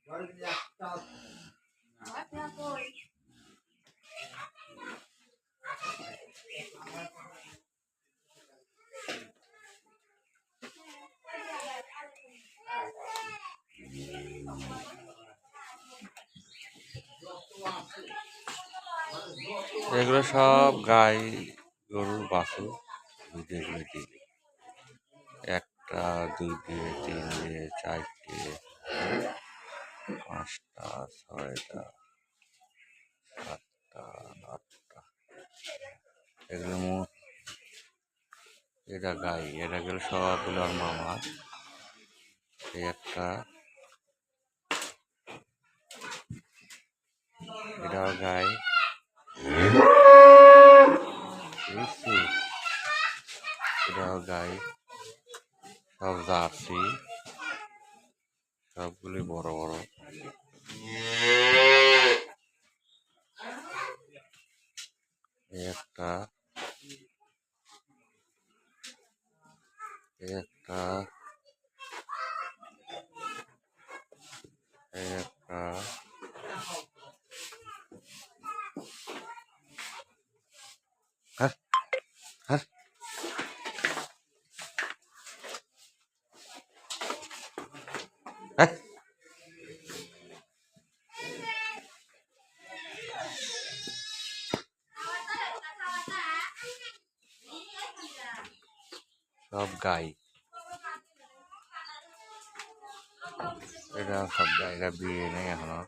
এগুলো সব গাই গরুর বাছুর যেগুলো দিবে 1টা 2টে 3টে 4টে 5টা 6টা 7টা 8টা এগুলো মোট এটা গাই এটা গেল সবগুলো আর মামা এই একটা এটাও গাই এটাও গাই সব জার্সি সবগুলি বড় বড় একটা একটা একটা হ্যাঁ হ্যাঁ হ্যাঁ সব গাই এটা সব গাই এরা বিয়ে নেই এখনো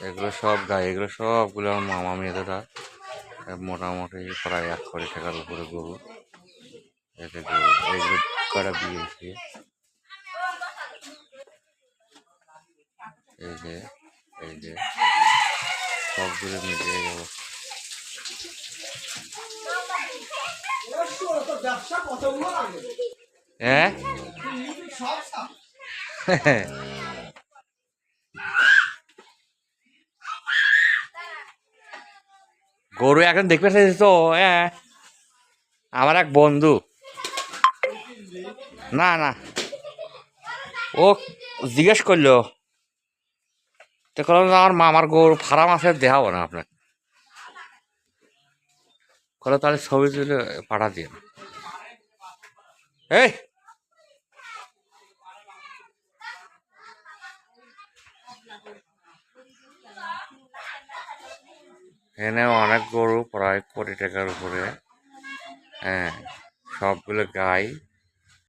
এগুলো সব গাই এগুলো সবগুলো আমার মামা মেয়েরা মোটামুটি প্রায় 1 কোটি টাকার উপরে গরু এতে গরু এইগুলো কটা বিয়েছে এই যে সবগুলো মিলে এই অবস্থা হ্যাঁ গরু এখন দেখতে চাইছিস তো হ্যাঁ আমার এক বন্ধু না না ও জিজ্ঞেস করলো তো আমার মামার গরু ফার্ম আছে দেখাবো না আপনাকে কলো তাহলে ছবি তুলে পাঠা দিয়ে এই এখানে অনেক গরু প্রায় 1 কোটি টাকার উপরে হ্যাঁ সবগুলো গাই